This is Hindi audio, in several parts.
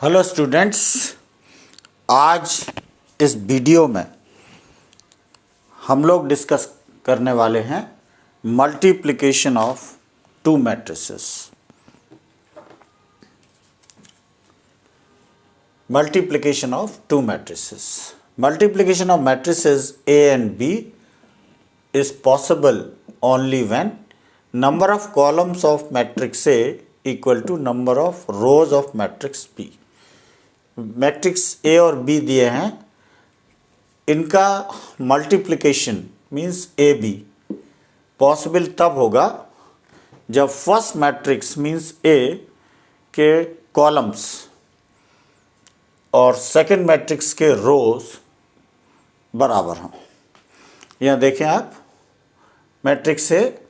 हेलो स्टूडेंट्स, आज इस वीडियो में हम लोग डिस्कस करने वाले हैं multiplication of to matrices. Multiplication of to matrices. Multiplication of matrices A and B is possible only when number of columns of matrix A equal to number of rows of matrix B। Matrix A और B दिए हैं, इनका मल्टीप्लिकेशन मीन्स AB पॉसिबल तब होगा जब फर्स्ट मैट्रिक्स मीन्स A के कॉलम्स और सेकंड मैट्रिक्स के रोज बराबर हों। यहाँ देखें आप, मैट्रिक्स है,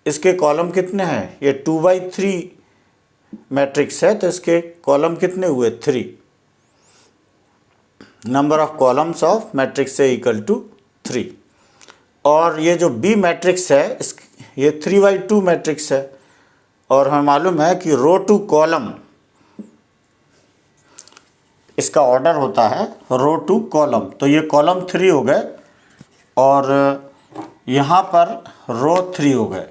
इसके कॉलम कितने हैं? ये 2/3 मैट्रिक्स है तो इसके कॉलम कितने हुए? 3। Number of columns of matrix है इक्वल टू 3। और ये जो बी मैट्रिक्स है ये 3/2 मैट्रिक्स है और हमें मालूम है कि रो टू कॉलम इसका ऑर्डर होता है रो टू कॉलम। तो ये कॉलम 3 हो गए और यहाँ पर रो 3 हो गए,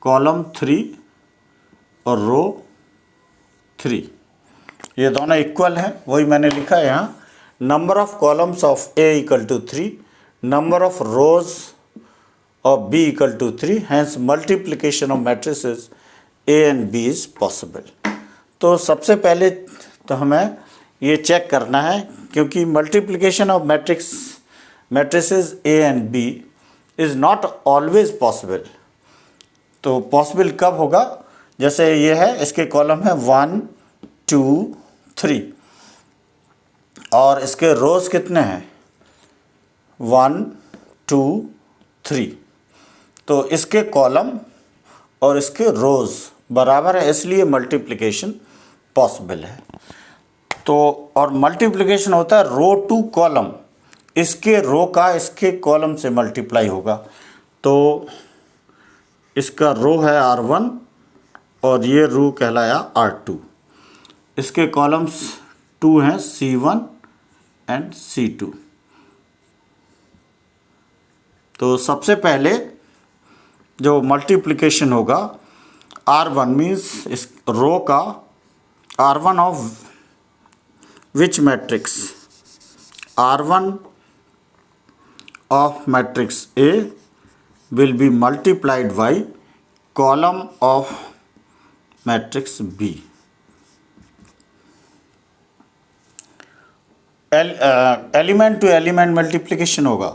कॉलम 3 और रो 3, ये दोनों इक्वल हैं। वही मैंने लिखा है यहाँ, number of columns of A equal to 3, number of rows of B equal to 3, hence multiplication of matrices A and B is possible. तो सबसे पहले तो हमें ये चेक करना है, क्योंकि multiplication of matrices A and B is not always possible. तो पॉसिबल कब होगा? जैसे ये है, इसके कॉलम है 1 2 3 और इसके रोज कितने हैं? 1 2 3। तो इसके कॉलम और इसके रोज बराबर है, इसलिए मल्टीप्लिकेशन पॉसिबल है। तो और मल्टीप्लिकेशन होता है रो टू कॉलम, इसके रो का इसके कॉलम से मल्टीप्लाई होगा। तो इसका रो है R1 और ये रो कहलाया R2। इसके कॉलम्स 2 हैं, C1 एंड C2। तो सबसे पहले जो मल्टीप्लिकेशन होगा R1 मीन्स इस रो का R1 of which matrix? R1 of matrix A will be multiplied by column of matrix B। Element to element multiplication होगा।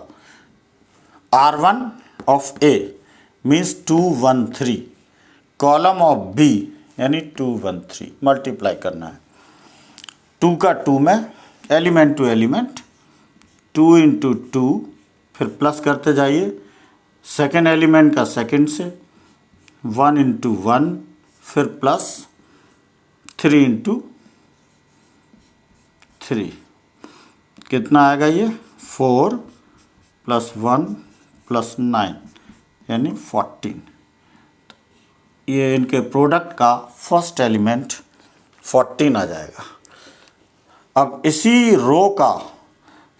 R1 of A means 2 1 3, column of B यानी 2 1 3 मल्टीप्लाई करना है। 2 का 2 में एलिमेंट टू एलिमेंट 2 इंटू 2, फिर प्लस करते जाइए, सेकेंड एलिमेंट का सेकेंड से 1 इंटू 1, फिर प्लस 3 इंटू 3, कितना आएगा ये? 4 + 1 + 9 यानी 14। ये इनके प्रोडक्ट का फर्स्ट एलिमेंट 14 आ जाएगा। अब इसी रो का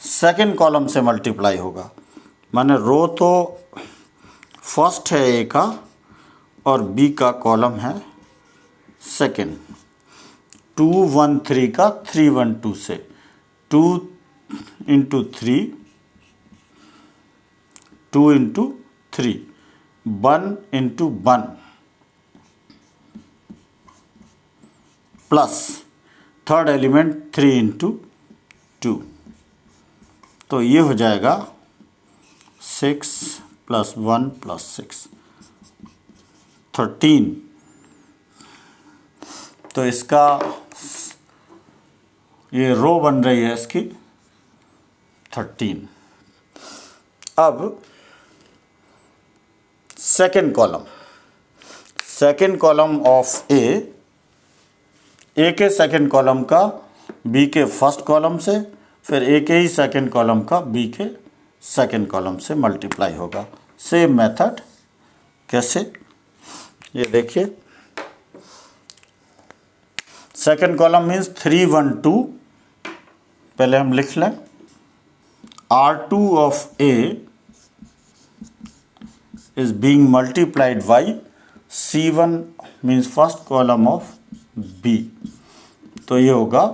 सेकंड कॉलम से मल्टीप्लाई होगा, माने रो तो फर्स्ट है ए का और बी का कॉलम है सेकंड। 2 1 3 का 3 1 2 से 2 into 3, 2 into 3, 1 into 1 plus third element 3 into 2। तो ये हो जाएगा 6 + 1 + 6 13। तो इसका ये रो बन रही है इसकी 13। अब सेकेंड कॉलम ऑफ ए के सेकंड कॉलम का बी के फर्स्ट कॉलम से, फिर ए के ही सेकंड कॉलम का बी के सेकंड कॉलम से मल्टीप्लाई होगा। सेम मेथड कैसे? ये देखिए, सेकेंड कॉलम मीन्स 3 1 2, पहले हम लिख लें R2 of A is being multiplied by C1 means first column of B। तो ये होगा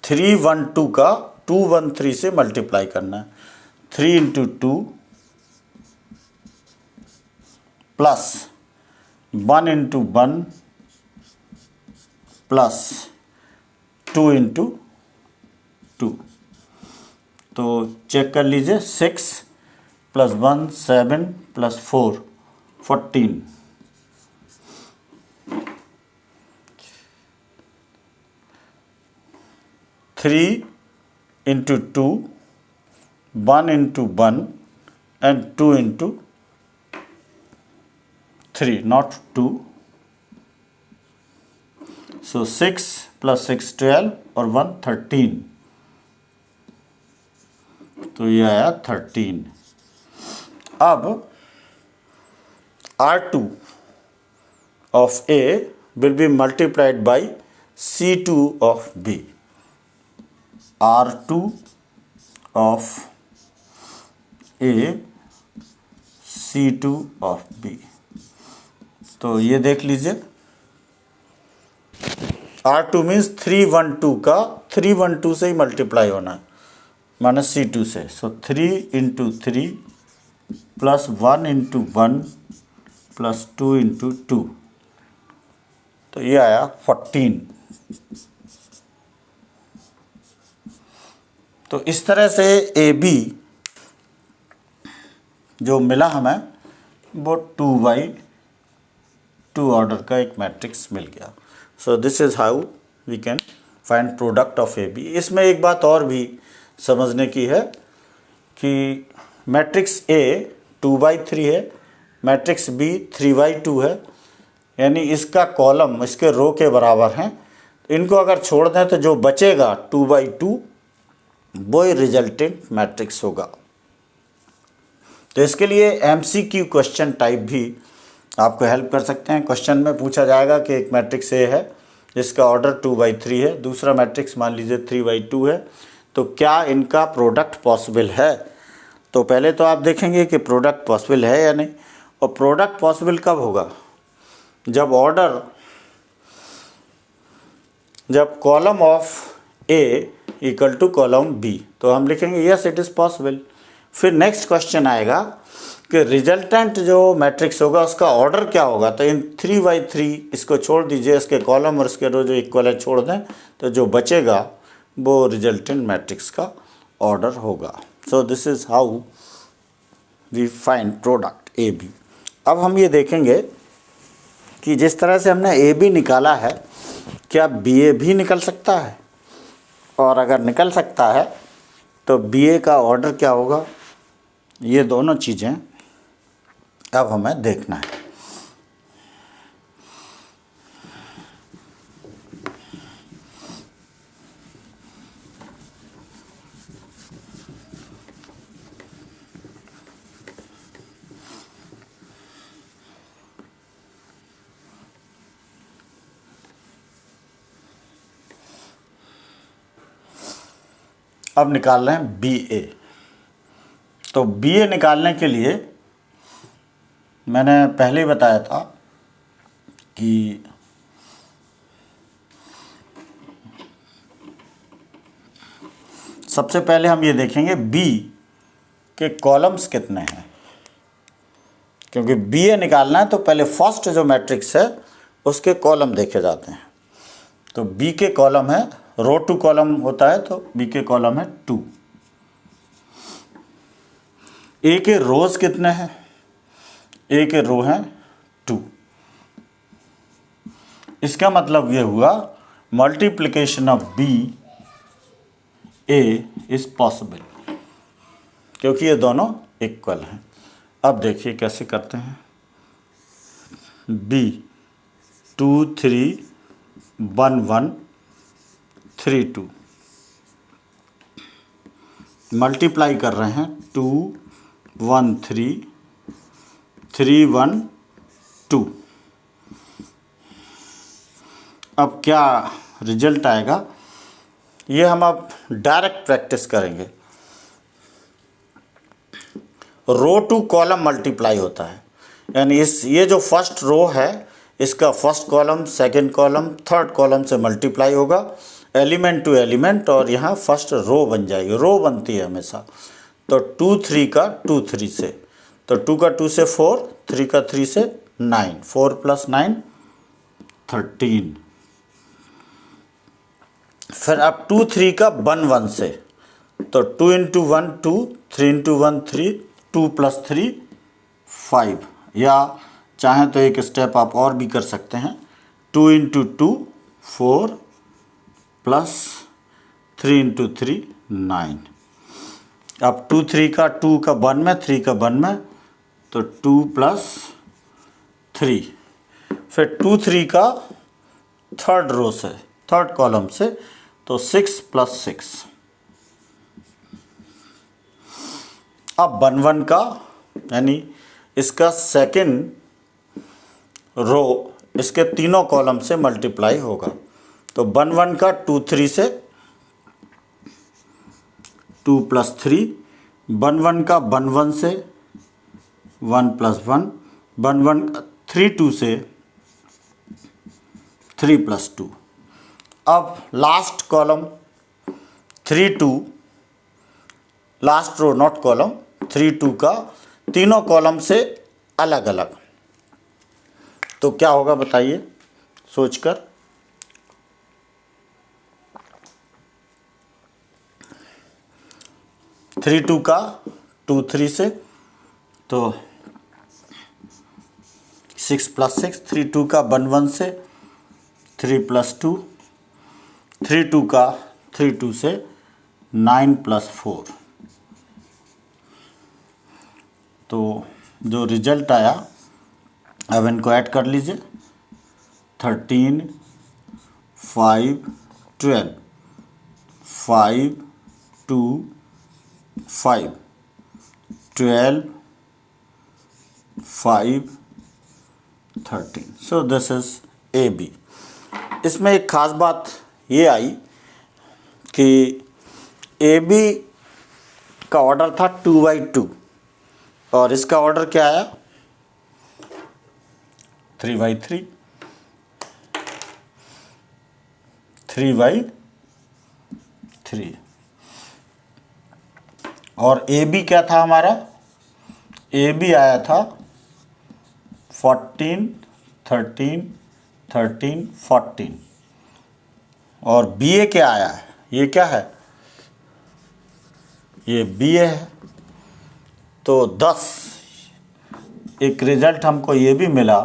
3 1 2 का 2 1 3 से मल्टीप्लाई करना है, 3 into 2 plus 1 into 1 plus 2 into 2। तो चेक कर लीजिए, 6 plus 1 7 plus 4 14। 3 into 2, 1 into 1 and 2 into 3, not 2। So 6 plus 6 12 और 1 13, तो ये आया 13। अब R2 of A will be multiplied by C2 of B। R2 of A C2 of B। तो ये देख लीजिए, R2 मीन्स 3 1 2 का 3 1 2 से ही मल्टीप्लाई होना है, माइनस C2 से। सो 3 into 3 plus 1 into 1 plus 2 into 2, तो ये आया 14। तो इस तरह से ए बी जो मिला हमें वो 2/2 ऑर्डर का एक मैट्रिक्स मिल गया। So this is how we can find product of A B. इसमें एक बात और भी समझने की है कि मैट्रिक्स ए 2/3 है, मैट्रिक्स बी 3/2 है, यानी इसका कॉलम इसके रो के बराबर हैं। इनको अगर छोड़ दें तो जो बचेगा 2/2 वो ही रिजल्टेंट मैट्रिक्स होगा। तो इसके लिए एमसीक्यू क्वेश्चन टाइप भी आपको हेल्प कर सकते हैं। क्वेश्चन में पूछा जाएगा कि एक मैट्रिक्स ए है जिसका ऑर्डर 2/3 है, दूसरा मैट्रिक्स मान लीजिए 3/2 है, तो क्या इनका प्रोडक्ट पॉसिबल है। तो पहले तो आप देखेंगे कि प्रोडक्ट पॉसिबल है या नहीं, और प्रोडक्ट पॉसिबल कब होगा, जब column of A equal to column B, तो हम लिखेंगे यस इट इज़ पॉसिबल। फिर नेक्स्ट क्वेश्चन आएगा कि रिजल्टेंट जो मैट्रिक्स होगा उसका ऑर्डर क्या होगा। तो इन 3/3 इसको छोड़ दीजिए, इसके कॉलम और इसके रो जो इक्वल है छोड़ दें, तो जो बचेगा वो रिजल्टेंट मैट्रिक्स का ऑर्डर होगा। So this is how we find product A B. अब हम ये देखेंगे कि जिस तरह से हमने ए बी निकाला है, क्या बी ए भी निकल सकता है, और अगर निकल सकता है तो बी ए का ऑर्डर क्या होगा। ये दोनों चीज़ें अब हमें देखना है। अब निकाल रहे हैं बी ए। तो बी ए निकालने के लिए मैंने पहले ही बताया था कि सबसे पहले हम ये देखेंगे बी के कॉलम्स कितने हैं, क्योंकि बी ए निकालना है तो पहले फर्स्ट जो मैट्रिक्स है उसके कॉलम देखे जाते हैं। तो बी के कॉलम है, रो टू कॉलम होता है, तो बी के कॉलम है 2। ए के रोज कितने हैं, ए के रो हैं 2। इसका मतलब ये हुआ multiplication of B A is possible, क्योंकि ये दोनों इक्वल हैं। अब देखिए कैसे करते हैं। बी 2 3 1 1 3 2 मल्टीप्लाई कर रहे हैं 2 1 3 3 1 2। अब क्या रिजल्ट आएगा ये हम अब डायरेक्ट प्रैक्टिस करेंगे। रो टू कॉलम मल्टीप्लाई होता है, यानी ये जो फर्स्ट रो है इसका first column second column third column से मल्टीप्लाई होगा एलिमेंट टू एलिमेंट, और यहाँ फर्स्ट रो बन जाएगी। रो बनती है हमेशा। तो 2 3 का 2 3 से, तो 2 का 2 से 4, 3 का 3 से 9, 4 + 9 13। फिर अब 2 3 का 1 1 से, तो 2 × 1 2, 3 × 1 3, 2 + 3 5, या चाहें तो एक स्टेप आप और भी कर सकते हैं, 2 × 2 4 + 3 × 3 9। अब 2 3 का 2 का 1 में, 3 का 1 में, तो 2 + 3। फिर 2 3 का थर्ड रो से, थर्ड कॉलम से, तो 6 + 6। अब 1 1 का, यानी इसका सेकंड रो इसके तीनों कॉलम से मल्टीप्लाई होगा। तो 1 1 का 2 3 से, 2 + 3, 1 1 का 1 1 से, 1 + 1, 1 1 3 2 से, 3 + 2। अब last column 3 2, last row not column 3 2 का तीनों कॉलम से अलग अलग, तो क्या होगा बताइए सोचकर। 3 2 का 2 3 से, तो 6 + 6, 3 2 का 1 1 से, 3 + 2, 3 2 का 3 2 से, 9 + 4। तो जो रिजल्ट आया अब इनको ऐड कर लीजिए, 13 5 12, 5 2 5, 12 5 13। So this is AB। इसमें एक ख़ास बात ये आई कि AB का ऑर्डर था 2/2 और इसका ऑर्डर क्या आया 3/3, 3/3। और AB क्या था हमारा, AB आया था 14 13 13 14। और BA क्या आया है, ये क्या है, ये BA है। तो 10 एक रिजल्ट हमको ये भी मिला,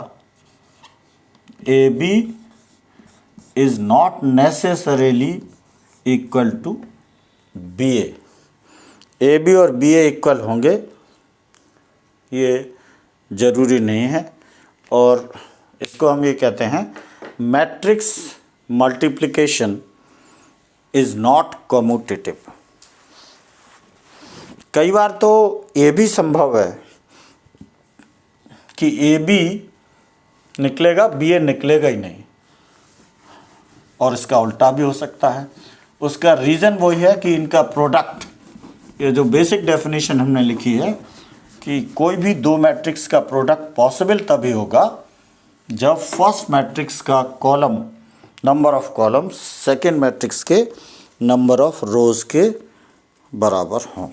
AB is not necessarily equal to BA। AB और BA इक्वल होंगे ये ज़रूरी नहीं है, और इसको हम ये कहते हैं matrix multiplication is not commutative. कई बार तो ये भी संभव है कि AB निकलेगा BA निकलेगा ही नहीं, और इसका उल्टा भी हो सकता है। उसका रीज़न वही है कि इनका प्रोडक्ट, ये जो बेसिक डेफिनेशन हमने लिखी है कि कोई भी दो मैट्रिक्स का प्रोडक्ट पॉसिबल तभी होगा जब फर्स्ट मैट्रिक्स का column number of columns second matrix के नंबर ऑफ रोज के बराबर हों।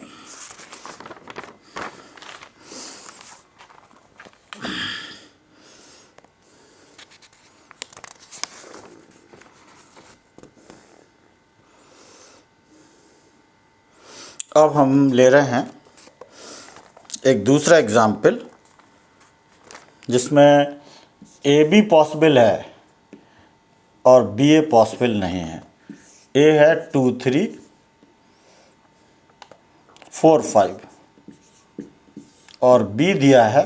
अब हम ले रहे हैं एक दूसरा एग्जाम्पल जिसमें AB पॉसिबल है और BA पॉसिबल नहीं है। A है 2 3 4 5 और B दिया है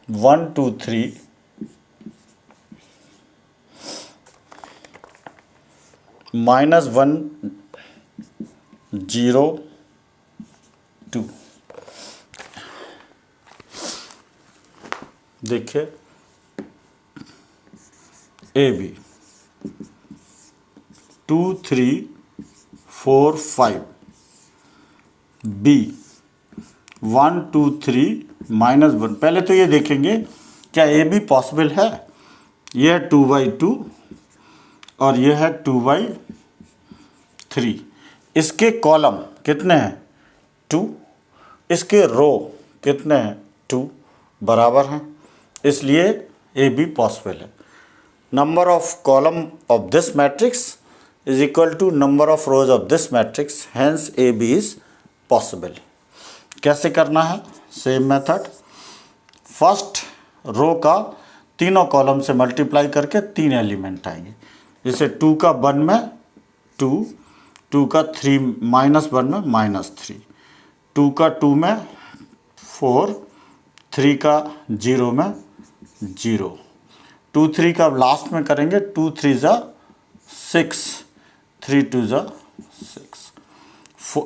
1 2 3 -1 0 2। देखिए ए बी 2 3 4 5 बी 1 2 3 -1। पहले तो ये देखेंगे क्या ए बी पॉसिबल है। यह है 2/2 और यह है 2/3। इसके कॉलम कितने हैं 2, इसके रो कितने हैं 2, बराबर हैं, इसलिए ए बी पॉसिबल है। Number of column of this matrix is equal to number of rows of this matrix, hence A B is possible. कैसे करना है, सेम मेथड। फर्स्ट रो का तीनों कॉलम से मल्टीप्लाई करके 3 एलिमेंट आएंगे। जैसे 2 का 1 में 2, 2 का 3 -1 में -3, 2 का 2 में 4, 3 का 0 में 0, 2 3 का लास्ट में करेंगे 2 3 ज़ा 6, 3 2 ज़ा 6।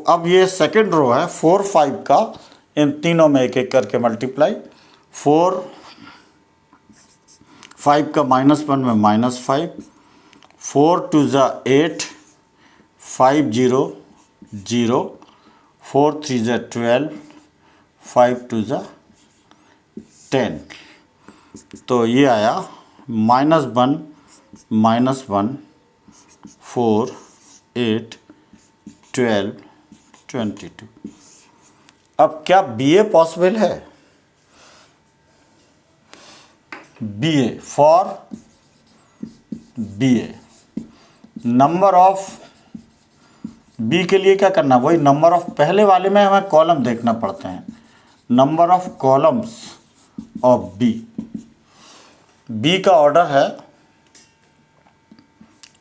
अब ये सेकेंड रो है 4 5 का, इन तीनों में एक एक करके मल्टीप्लाई। 4 5 का -1 में -5, 4 2 ज़ा 8, 5 0 0, 4 3 ज़ा 12, 5 2 ज़ा 10। तो ये आया -1 -1 4 8 12 22। अब क्या बी ए पॉसिबल है, B A for B A number of B के लिए क्या करना, वही नंबर ऑफ, पहले वाले में हमें कॉलम देखना पड़ते हैं। Number of columns of B, B का ऑर्डर है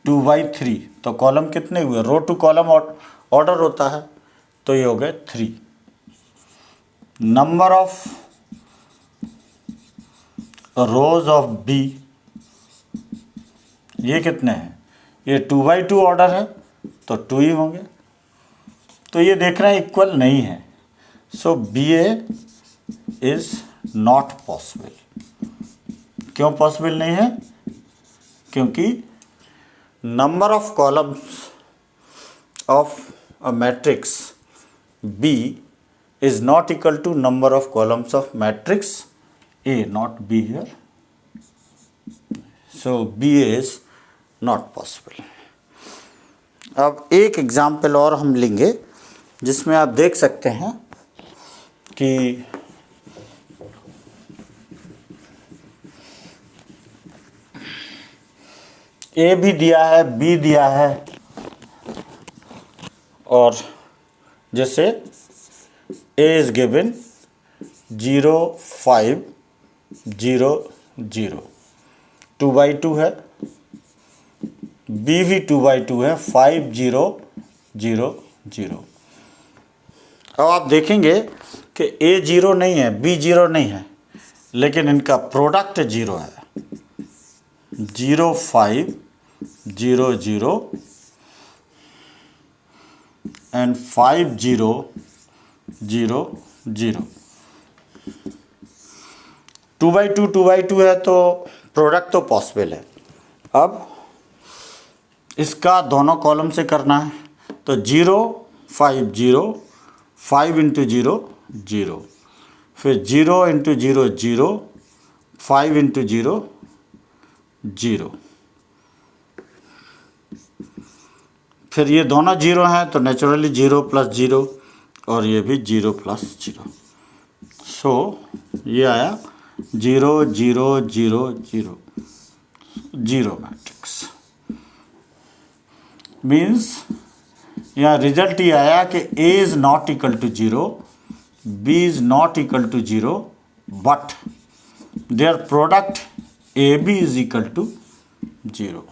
2/3, तो कॉलम कितने हुए, रो टू कॉलम ऑर्डर होता है, तो ये हो गए 3। Number of rows of B, ये कितने हैं, ये 2/2 ऑर्डर है तो 2 ही होंगे। तो ये देख रहे हैं इक्वल नहीं है, so B A is not possible. क्यों पॉसिबल नहीं है, क्योंकि number of columns of a matrix B is not equal to number of columns of matrix A, not B here, so B A is not possible. अब एक एग्जाम्पल और हम लेंगे जिसमें आप देख सकते हैं कि ए भी दिया है, बी दिया है, और जैसे ए इज गिवन 0 5 0 0, 2/2 है, बी भी 2/2 है, 5 0 0 0। अब आप देखेंगे कि ए 0 नहीं है, बी 0 नहीं है, लेकिन इनका प्रोडक्ट 0 है। 0 5 0 0 एंड 5 0 0 0। 2/2 है तो प्रोडक्ट तो पॉसिबल है। अब इसका दोनों कॉलम से करना है, तो 0 5 0, 5 × 0 0, फिर 0 × 0 0, 5 × 0 0, फिर ये दोनों 0 हैं तो नेचुरली 0 + 0, और ये भी 0 + 0। सो ये आया 0 0 0 0 0 मैट्रिक्स। मीन्स यहाँ रिजल्ट ये आया कि A is not equal to 0, B is not equal to 0, but their product AB is equal to 0।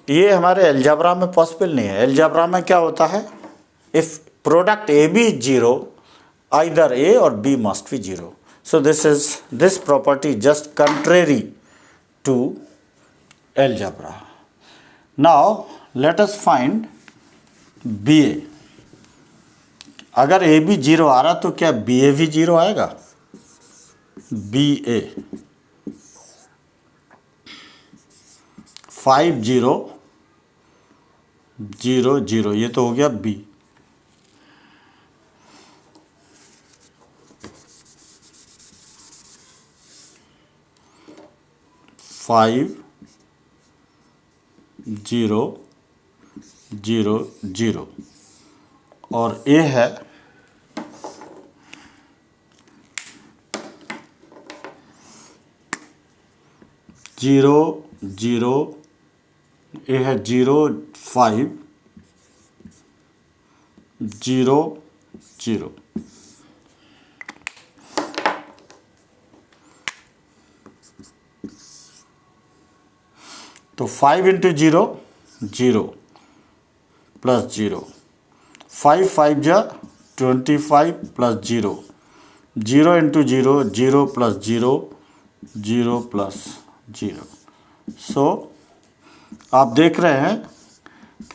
ये हमारे अलजेब्रा में पॉसिबल नहीं है। अलजेब्रा में क्या होता है, if product AB is 0, either A or B must be 0. So this property just contrary to algebra. Now let us find BA. अगर AB 0 आ रहा तो क्या BA भी 0 आएगा, BA। 5 0 0 0, ये तो हो गया बी। 5 0 0 0 और ए है 0 0, ए है 0 5 0 0। तो 5 इंटू 0 0 प्लस 0, 5 5 जा 25 प्लस 0, 0 इंटू 0 0 प्लस 0 0 प्लस 0। सो आप देख रहे हैं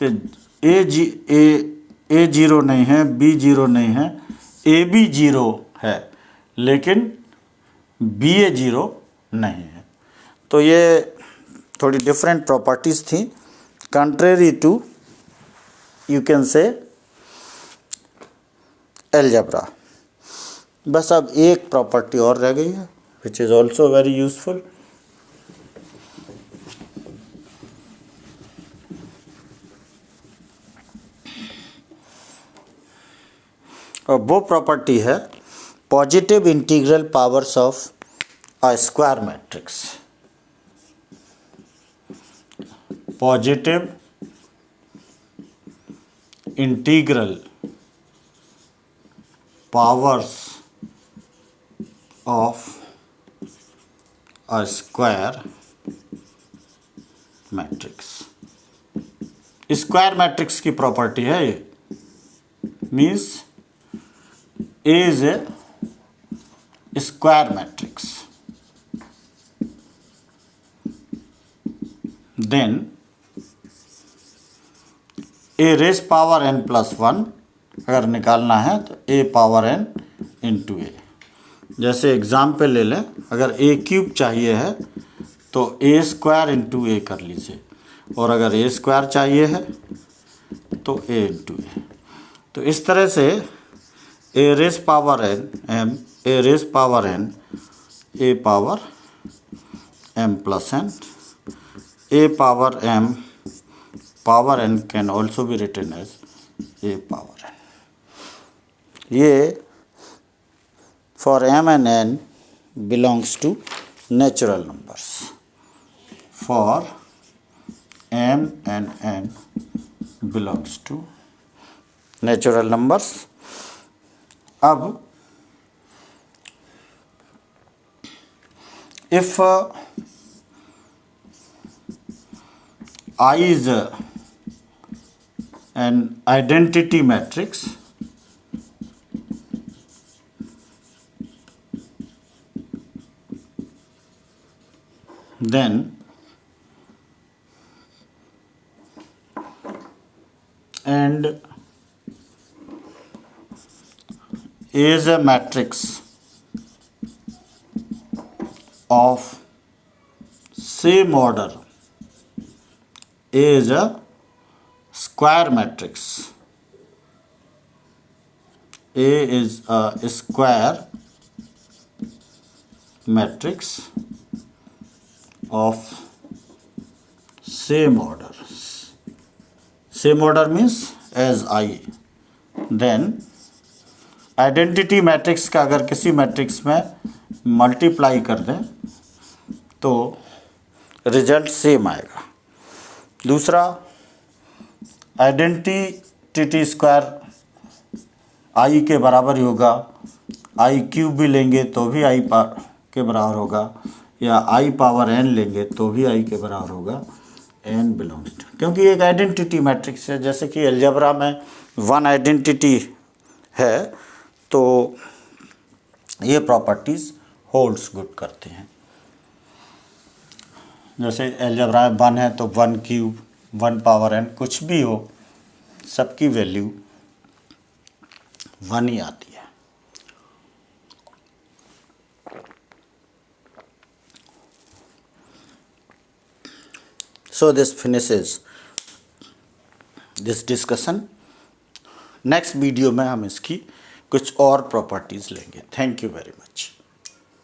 कि ए जीरो नहीं है, बी जीरो नहीं है, ए बी जीरो है, लेकिन बी ए जीरो नहीं है। तो ये थोड़ी डिफरेंट प्रॉपर्टीज़ थी, contrary to you can say algebra. बस अब एक प्रॉपर्टी और रह गई है which is also very useful. और वो प्रॉपर्टी है positive integral powers of a square matrix. Positive integral powers of a square matrix. Square matrix की प्रॉपर्टी है ये, means A is a square matrix. Then A raised power n plus 1 अगर निकालना है तो A पावर n इंटू ए। जैसे एग्जाम्पल ले लें, अगर A क्यूब चाहिए है तो A स्क्वायर इंटू ए कर लीजिए, और अगर A स्क्वायर चाहिए है तो A इंटू ए। तो इस तरह से A raise power N M, A raise power N, A power M plus N, A power M power N can also be written as A power N. ये for M and N belongs to natural numbers. For M and N belongs to natural numbers. अब if I is an identity matrix, then and A is a matrix of same order. A is a square matrix. A is a square matrix of same order. Same order means as I. Then identity matrix का अगर किसी मैट्रिक्स में मल्टीप्लाई कर दें तो रिजल्ट सेम आएगा। दूसरा, आइडेंटिटी स्क्वायर आई के बराबर ही होगा, आई क्यूब भी लेंगे तो भी आई के बराबर होगा, या आई पावर एन लेंगे तो भी आई के बराबर होगा, एन बिलोंग्स टू, क्योंकि एक आइडेंटिटी मैट्रिक्स है। जैसे कि अलजेब्रा में वन आइडेंटिटी है तो ये प्रॉपर्टीज़ होल्ड्स गुड करते हैं। जैसे अलजेब्रा में 1 है तो 1 क्यूब, 1 पावर एन, कुछ भी हो सबकी वैल्यू 1 ही आती है। So this finishes this discussion. Next video में हम इसकी कुछ और प्रॉपर्टीज़ लेंगे। Thank you very much.